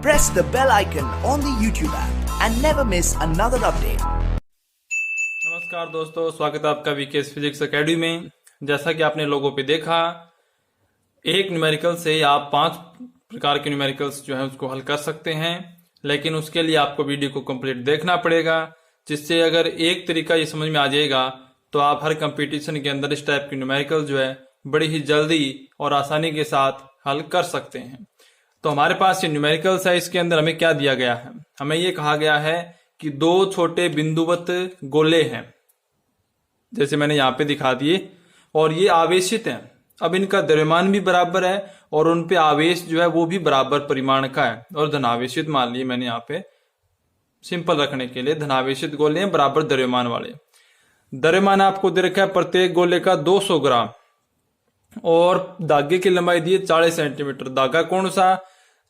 press the bell icon on the YouTube app and never miss another update. नमस्कार दोस्तों, स्वागत है आपका वीकेएस फिजिक्स एकेडमी में। जैसा कि आपने लोगों पे देखा, एक न्यूमेरिकल से आप 5 प्रकार के न्यूमेरिकल्स जो है उसको हल कर सकते हैं, लेकिन उसके लिए आपको वीडियो को कंप्लीट देखना पड़ेगा, जिससे अगर एक तरीका ये समझ में आ जाएगा तो आप हर कंपटीशन के अंदर इस टाइप के न्यूमेरिकल जो है बड़ी ही जल्दी और आसानी के साथ हल कर सकते हैं। तो हमारे पास ये न्यूमेरिकल्स है, इसके अंदर हमें क्या दिया गया है? हमें ये कहा गया है कि 2 छोटे बिंदुवत गोले हैं, जैसे मैंने यहाँ पे दिखा दिए, और ये आवेशित हैं। अब इनका द्रव्यमान भी बराबर है और उन पे आवेश जो है वो भी बराबर परिमाण का है, और धनावेशित मान लिए मैंने यहाँ पे सिंपल रखने के लिए। धनावेशित गोले हैं बराबर द्रव्यमान वाले। द्रव्यमान आपको दे रखा है प्रत्येक गोले का 200 ग्राम, और धागे की लंबाई दी है 40 सेंटीमीटर। धागा कौन सा?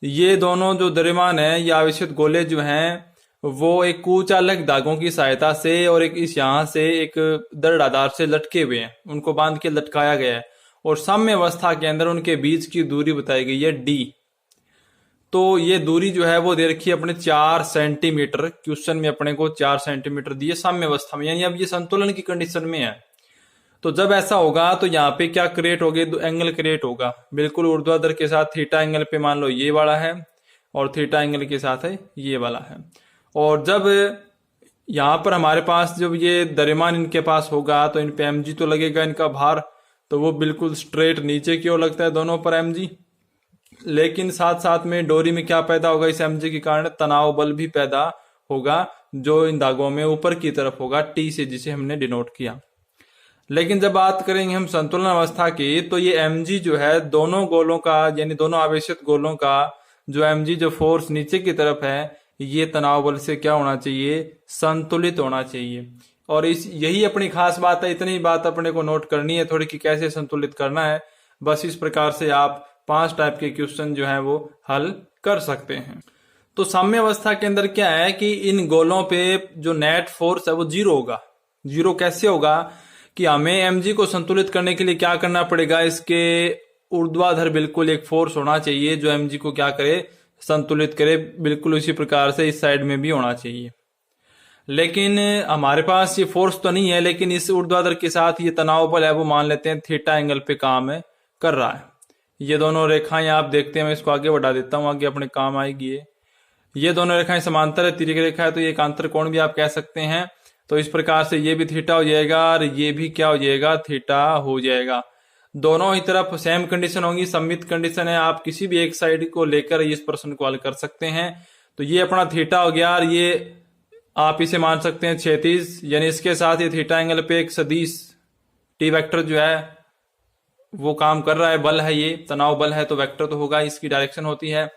ये दोनों जो द्रव्यमान है, ये आवेशित गोले जो हैं वो एक कुचालक धागों की सहायता से और एक इस यहाँ से एक दृढ़ आधार से लटके हुए हैं, उनको बांध के लटकाया गया है, और साम्य अवस्था के अंदर उनके बीच की दूरी बताई गई है d। तो ये दूरी जो है वो दे रखी है अपने 4 सेंटीमीटर। क्वेश्चन में अपने को 4 सेंटीमीटर दिए साम्य अवस्था में, यानी अब ये संतुलन की कंडीशन में है। तो जब ऐसा होगा तो यहाँ पे क्या क्रिएट होगा? एंगल क्रिएट होगा, बिल्कुल ऊर्ध्वाधर के साथ थीटा एंगल पे मान लो ये वाला है, और थीटा एंगल के साथ है ये वाला है। और जब यहाँ पर हमारे पास जब ये द्रव्यमान इनके पास होगा तो इन पे mg तो लगेगा, इनका भार तो वो बिल्कुल स्ट्रेट नीचे की ओर लगता है दोनों पर mg। लेकिन साथ साथ में डोरी में क्या पैदा होगा? इस mg के कारण तनाव बल भी पैदा होगा, जो इन धागों में ऊपर की तरफ होगा T से, जिसे हमने डिनोट किया। लेकिन जब बात करेंगे हम संतुलन अवस्था की, तो ये mg जो है दोनों गोलों का, यानी दोनों आवेशित गोलों का जो mg जो फोर्स नीचे की तरफ है, ये तनाव बल से क्या होना चाहिए? संतुलित होना चाहिए। और यही अपनी खास बात है। इतनी बात अपने को नोट करनी है थोड़ी कि कैसे संतुलित करना है। बस इस प्रकार से आप 5 टाइप के क्वेश्चन जो है वो हल कर सकते हैं। तो साम्य अवस्था के अंदर क्या है कि इन गोलों पे जो नेट फोर्स है वो 0 होगा। 0 कैसे होगा कि हमें mg को संतुलित करने के लिए क्या करना पड़ेगा? इसके ऊर्ध्वाधर बिल्कुल एक फोर्स होना चाहिए जो mg को क्या करे? संतुलित करे। बिल्कुल उसी प्रकार से इस साइड में भी होना चाहिए। लेकिन हमारे पास ये फोर्स तो नहीं है, लेकिन इस ऊर्ध्वाधर के साथ ये तनाव बल है वो मान लेते हैं थीटा एंगल पे काम है कर रहा है। ये दोनों रेखाएं आप देखते हैं, मैं इसको आगे बढ़ा देता हूँ, आगे अपने काम आएगी। ये दोनों रेखाएं समांतर है, तिरछी रेखा है, तो ये एक आंतर कोण भी आप कह सकते हैं। तो इस प्रकार से ये भी थीटा हो जाएगा और ये भी क्या हो जाएगा? थीटा हो जाएगा। दोनों ही तरफ सेम कंडीशन होंगी, सममित कंडीशन है। आप किसी भी एक साइड को लेकर इस प्रश्न को हल कर सकते हैं। तो ये अपना थीटा हो गया, और ये आप इसे मान सकते हैं क्षैतिज, यानी इसके साथ ये थीटा एंगल पे एक सदिश टी वेक्टर जो है वो काम कर रहा है। बल है, ये तनाव बल है तो वेक्टर तो होगा, इसकी डायरेक्शन होती है।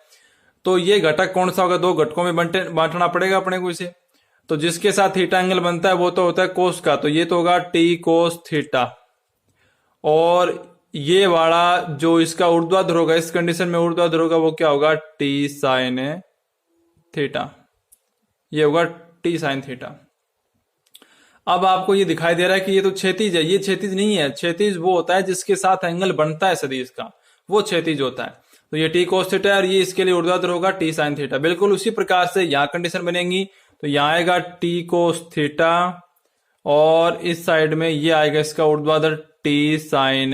तो ये घटक कौन सा होगा? 2 घटकों में बांटना पड़ेगा अपने को इसे। तो जिसके साथ थीटा एंगल बनता है वो तो होता है कोस का, तो ये तो होगा टी कोस थीटा। और ये वाला जो इसका ऊर्ध्वाधर होगा, इस कंडीशन में ऊर्ध्वाधर होगा, वो क्या होगा? T sine theta. ये होगा टी साइन थीटा। अब आपको ये दिखाई दे रहा है कि ये तो क्षैतिज है। ये क्षैतिज नहीं है। क्षैतिज वो होता है जिसके साथ एंगल बनता है सदिश का, वो क्षैतिज होता है। तो ये टी कोस थीटा है और ये इसके लिए ऊर्ध्वाधर होगा टी साइन थीटा। बिल्कुल उसी प्रकार से यहाँ कंडीशन बनेगी, तो यहाँ आएगा टी कोस थीटा, और इस साइड में ये आएगा इसका ऊर्ध्वाधर टी साइन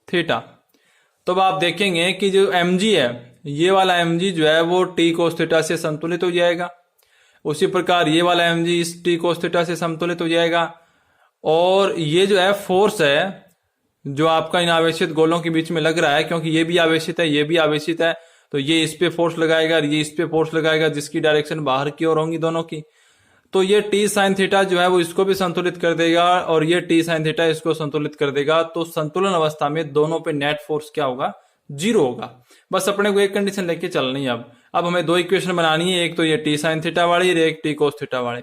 थीटा। तो अब आप देखेंगे कि जो mg है, ये वाला mg जो है वो टी कोस थीटा से संतुलित हो जाएगा। उसी प्रकार ये वाला mg इस टी कोस थीटा से संतुलित हो जाएगा। और ये जो है फोर्स है जो आपका इन आवेशित गोलों के बीच में लग रहा है, क्योंकि ये भी आवेशित है, ये भी आवेशित है, तो ये इस पे फोर्स लगाएगा और ये इस पे फोर्स लगाएगा, जिसकी डायरेक्शन बाहर की ओर होंगी दोनों की। तो ये टी साइन थीटा जो है वो इसको भी संतुलित कर देगा, और ये टी साइन थीटा इसको संतुलित कर देगा। तो संतुलन अवस्था में दोनों पे नेट फोर्स क्या होगा? 0 होगा। बस अपने को एक कंडीशन लेके चलनी है। अब हमें 2 इक्वेशन बनानी है, एक तो ये टी साइन थीटा वाली और एक टी कोस थीटा वाली।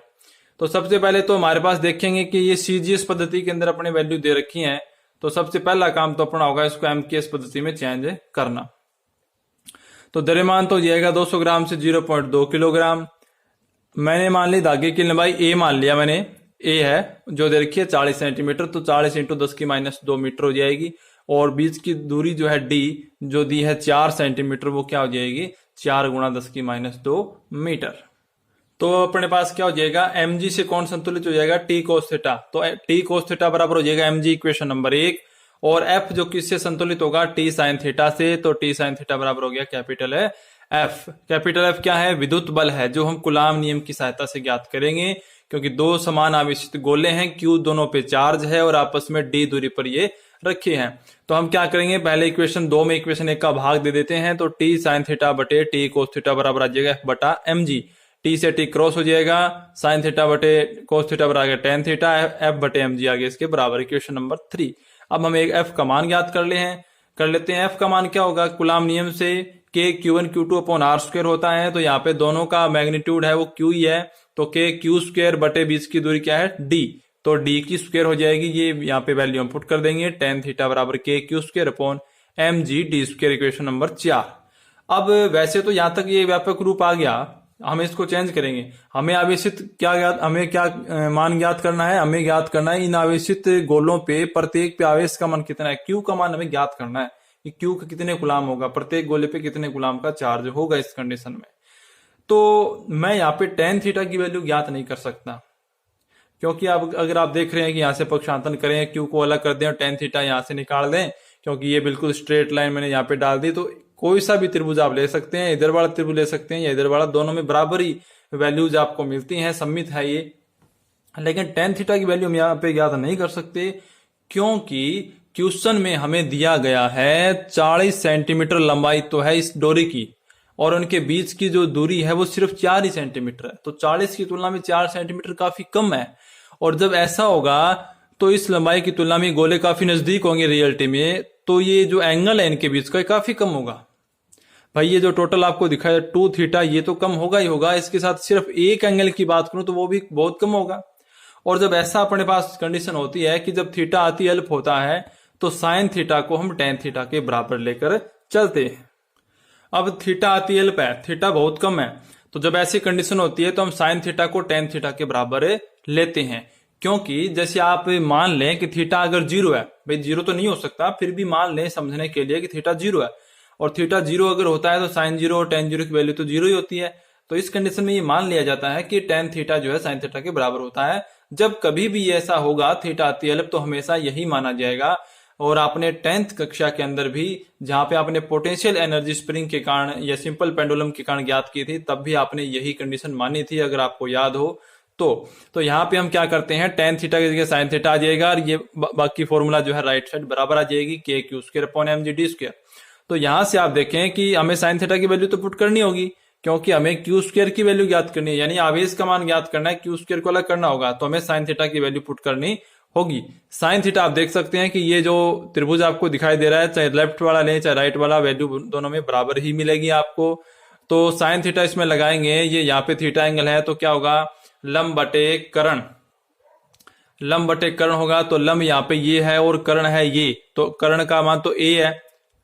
तो सबसे पहले तो हमारे पास देखेंगे कि ये सीजीएस पद्धति के अंदर अपने वैल्यू दे रखी है, तो सबसे पहला काम तो अपना होगा इसको एमकेएस पद्धति में चेंज करना। तो द्रव्यमान तो जाएगा 200 ग्राम से 0.2 किलोग्राम। मैंने मान ली धागे की लंबाई ए मान लिया मैंने, ए है जो दे रखी है 40 सेंटीमीटर, तो 40 × 10⁻² मीटर हो जाएगी। और बीच की दूरी जो है डी जो दी है 4 सेंटीमीटर, वो क्या हो जाएगी 4 गुणा 10⁻²। तो अपने पास क्या हो जाएगा, mg से कौन संतुलित हो जाएगा, t cos थीटा। तो t cos थीटा बराबर हो जाएगा mg इक्वेशन नंबर 1। और f जो किससे संतुलित होगा, t sin थीटा से। तो t sin थीटा बराबर हो गया कैपिटल है F। कैपिटल F क्या है, विद्युत बल है, जो हम कूलाम नियम की सहायता से ज्ञात करेंगे, क्योंकि दो समान आवेशित गोले हैं, Q दोनों पे चार्ज है और आपस में d दूरी पर ये रखे हैं। तो हम क्या करेंगे, पहले इक्वेशन 2 में इक्वेशन 1 का भाग दे देते हैं। तो t sin थीटा बटे t cos थीटा बराबर आ जाएगा F बटा mg। t से t क्रॉस हो जाएगा, sin थीटा बटे cos थीटा बराबर आ गया tan थीटा, F बटे mg आ गया इसके बराबर, इक्वेशन नंबर 3। अब हम एक F का मान ज्ञात कर लेते हैं। F का मान क्या होगा, कूलाम नियम से K Q1 Q2 upon R square होता है। तो यहाँ पे दोनों का मैग्नीट्यूड है वो Q ही है। तो K Q स्क्वायर बटे बीच की दूरी क्या है, D। तो D की स्क्वायर हो जाएगी, ये यहाँ पे वैल्यू हम पुट कर देंगे, tan थीटा बराबर K Q square upon mg D square, equation number 4। अब वैसे तो यहाँ तक ये व्यापक रूप आ गया, हम इसको चेंज करेंगे। हमें आवेशित हमें क्या मान ज्ञात करना है, हमें ज्ञात करना है इन आवेशित गोलों पे प्रत्येक पे आवेश का मान कितना है, Q का मान हमें ज्ञात करना है कि Q का कितने गुलाम होगा, प्रत्येक गोले पे कितने गुलाम का चार्ज होगा इस कंडीशन में। तो मैं यहाँ पे tan थीटा की वैल्यू ज्ञात नहीं कर सकता, क्योंकि अब अगर आप देख रहे हैं कि यहाँ से पक्षांतन करें, Q को अलग कर दें और tan थीटा यहाँ से निकाल दें, क्योंकि ये बिल्कुल स्ट्रेट लाइन मैंने यहाँ पे डाल दी। तो कोई सा भी त्रिभुज आप ले सकते हैं, इधर वाला त्रिभुज ले सकते हैं या इधर वाला, दोनों में बराबर ही वैल्यूज आपको मिलती हैं, सम्मित है ये। लेकिन tan थीटा की वैल्यू हम यहाँ पे ज्ञात नहीं कर सकते, क्योंकि क्वेश्चन में हमें दिया गया है 40 सेंटीमीटर लंबाई तो है इस डोरी की, और उनके बीच की जो दूरी है वो सिर्फ 4 ही सेंटीमीटर है। तो 40 की तुलना में 4 सेंटीमीटर काफी कम है। और जब ऐसा होगा तो इस लंबाई की तुलना में गोले काफी नजदीक होंगे रियलिटी में, तो ये जो एंगल है इनके बीच का काफी कम होगा। भाई ये जो टोटल आपको दिखाया 2 थीटा, ये तो कम होगा ही होगा, इसके साथ सिर्फ एक एंगल की बात करूं तो वो भी बहुत कम होगा। और जब ऐसा अपने पास कंडीशन होती है कि जब थीटा अति अल्प होता है तो साइन थीटा को हम tan थीटा के बराबर लेकर चलते हैं। अब थीटा अति अल्प है, थीटा बहुत कम है, तो जब ऐसी कंडीशन होती है तो हम साइन थीटा को tan थीटा के बराबर लेते हैं। क्योंकि जैसे आप मान लें कि थीटा अगर 0 है, भाई 0 तो नहीं हो सकता, फिर भी मान लें समझने के लिए कि थीटा 0 है, और थीटा 0 अगर होता है तो साइन 0 और tan 0 की वैल्यू तो 0 ही होती है। तो इस कंडीशन में ये मान लिया जाता है कि tan थीटा जो है साइन थीटा के बराबर होता है। जब कभी भी ऐसा होगा थीटा अति अल्प, तो हमेशा यही माना जाएगा। और आपने 10th कक्षा के अंदर भी, जहां पे आपने पोटेंशियल एनर्जी स्प्रिंग के कारण या सिंपल पेंडुलम के कारण ज्ञात की थी, तब भी आपने यही कंडीशन मानी थी, अगर आपको याद हो तो यहाँ पे हम क्या करते हैं, tan थीटा की जगह साइन थीटा आ जाएगा, और ये बाकी फॉर्मूला जो है राइट साइड बराबर आ जाएगी K Q square upon mg D square. तो यहां से आप देखें कि हमें साइन थीटा की वैल्यू तो पुट करनी होगी, क्योंकि हमें Q स्क्वायर की वैल्यू ज्ञात करनी है, यानी आवेश का मान ज्ञात करना है, Q स्क्वायर को अलग करना होगा, तो हमें साइन थीटा की वैल्यू पुट करनी होगी। साइन थीटा आप देख सकते हैं कि ये जो त्रिभुज आपको दिखाई दे रहा है, चाहे लेफ्ट वाला लें चाहे राइट वाला, वैल्यू दोनों में बराबर ही मिलेगी आपको। तो साइन थीटा इसमें लगाएंगे, ये यहाँ पे थीटा एंगल है, तो क्या होगा, लंब बटे कर्ण, लंब बटे कर्ण होगा। तो लंब यहाँ पे ये है और कर्ण है ये, तो कर्ण का मान तो a है,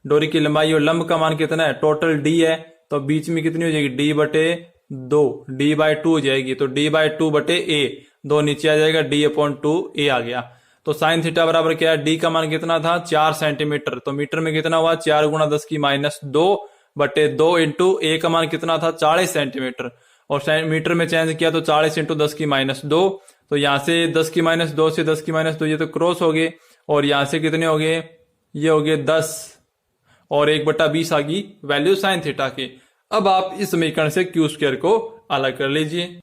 डोरी की लंबाई, और लंब का मान कितना है, टोटल d है, तो बीच में कितनी हो जाएगी, d बटे 2, d/2 हो जाएगी। तो d/2 बटे a, 2 नीचे आ जाएगा, d/2 a आ गया। तो साइन थीटा बराबर क्या है, d का मान कितना था, 4 सेंटीमीटर, तो मीटर में कितना हुआ, 4 गुणा 10⁻² बटे 2 इंटू a का मान कितना था, 40 सेंटीमीटर, और मीटर में चेंज किया तो 40 इंटू 10⁻²। तो यहाँ से 10⁻² से 10⁻², ये तो क्रॉस हो गए, और यहाँ से कितने हो गए, ये हो गए 10, और 1/20 आ गई वैल्यू साइन थीटा की। अब आप इस समीकरण से Q स्क्वायर को अलग कर लीजिए।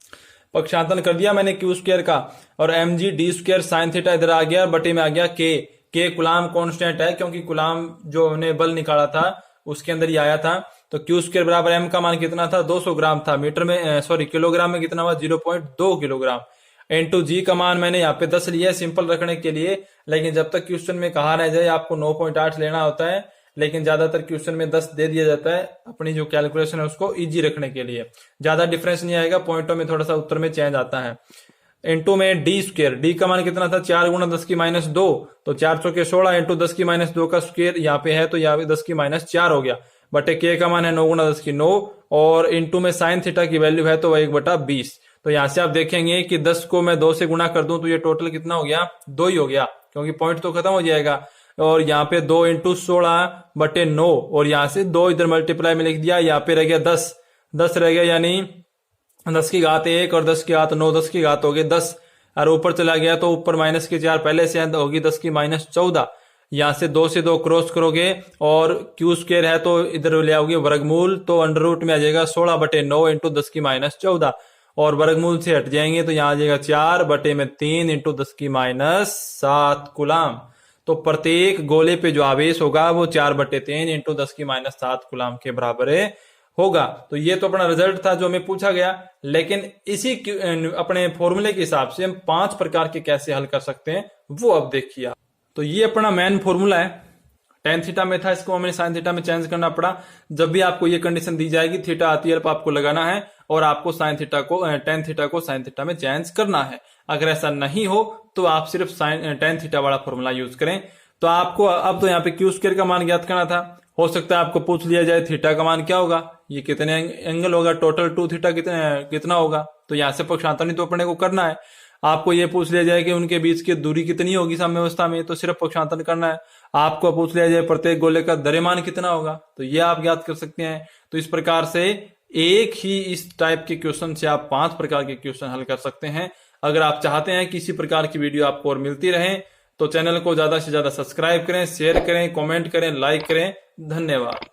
पक्षांतन कर दिया मैंने Q स्क्वायर का, और mg D square sine theta इधर आ गया, बटे में आ गया K कूलाम कांस्टेंट है, क्योंकि कूलाम जो हमने बल निकाला था उसके अंदर ही आया था। तो Q स्क्वायर बराबर m का मान कितना था, 200 ग्राम था, मीटर में किलोग्राम में कितना हुआ, 0.2 किलोग्राम, इंटू जी का मान मैंने यहाँ पे 10 लिया है सिंपल रखने के लिए, लेकिन जब तक क्वेश्चन में कहा रह जाए आपको 9.8 लेना होता है, लेकिन ज्यादातर क्वेश्चन में 10 दे दिया जाता है, अपनी जो कैलकुलेशन है उसको इजी रखने के लिए, ज्यादा डिफरेंस नहीं आएगा, पॉइंटों में थोड़ा सा उत्तर में चेंज आता है। इंटू में डी स्क्वायर, डी का मान कितना था, 4 गुणा 10⁻², तो 4 चौके 16 इंटू 10⁻² का स्क्वायर यहाँ पे है, तो यहाँ पे 10⁻4 हो गया, बटे के का मान है 9 गुणा 10⁻9, और इंटू में साइन थीटा की वैल्यू है तो 1/20। तो यहाँ से आप देखेंगे कि 10 को मैं 2 से गुणा कर दूं तो ये टोटल कितना हो गया, 2 ही हो गया, क्योंकि पॉइंट तो खत्म हो जाएगा। और यहाँ पे 2 इंटू 16/9 और यहाँ से 2 इधर मल्टीप्लाई में लिख दिया। यहाँ पे रह गया 10 रह गया, यानी 10 की घात 1 और 10 की घात 9, 10 की घात हो गई 10 और ऊपर चला गया तो ऊपर माइनस की 4 पहले से होगी 10 की -14। यहाँ से 2 से 2 क्रॉस करोगे और क्यू स्क्वायर है तो इधर ले आओगे वर्गमूल, तो अंडर रूट में आ जाएगा 16/9 इंटू 10 की -14 और वर्गमूल से हट जाएंगे तो यहाँ आ जाएगा 4/3 इंटू 10 की -7 कूलाम। तो प्रत्येक गोले पे जो आवेश होगा वो 4/3 इंटू 10 की -7 कूलाम के बराबर होगा। तो ये तो अपना रिजल्ट था जो हमें पूछा गया, लेकिन इसी अपने फॉर्मूले के हिसाब से हम 5 प्रकार के कैसे हल कर सकते हैं वो अब देखिए। तो ये अपना मेन फॉर्मूला है, tan थीटा में था, इसको हमें sin थीटा में चेंज करना पड़ा। जब भी आपको ये कंडीशन दी जाएगी थीटा आती है आपको लगाना है और आपको tan थीटा को sin थीटा में चेंज करना है। अगर ऐसा नहीं हो तो आप सिर्फ tan थीटा वाला फॉर्मूला यूज करें। तो आपको अब तो यहाँ पे क्यू स्क्वायर का मान ज्ञात करना था। हो सकता है आपको पूछ लिया जाए थीटा का मान क्या होगा, ये कितने एंगल होगा, टोटल 2 थीटा कितना होगा, तो यहाँ से पक्षांतर तो अपने को करना है। आपको ये पूछ लिया जाए कि उनके बीच की दूरी कितनी होगी साम्यावस्था में, तो सिर्फ पक्षांतर करना है। आपको पूछ लिया जाए प्रत्येक गोले का द्रव्यमान कितना होगा, तो ये आप ज्ञात कर सकते हैं। तो इस प्रकार से एक ही इस टाइप के क्वेश्चन से आप 5 प्रकार के क्वेश्चन हल कर सकते हैं। अगर आप चाहते हैं कि इसी प्रकार की वीडियो आपको और मिलती रहे तो चैनल को ज्यादा से ज्यादा सब्सक्राइब करें, शेयर करें, कमेंट करें, लाइक करें। धन्यवाद।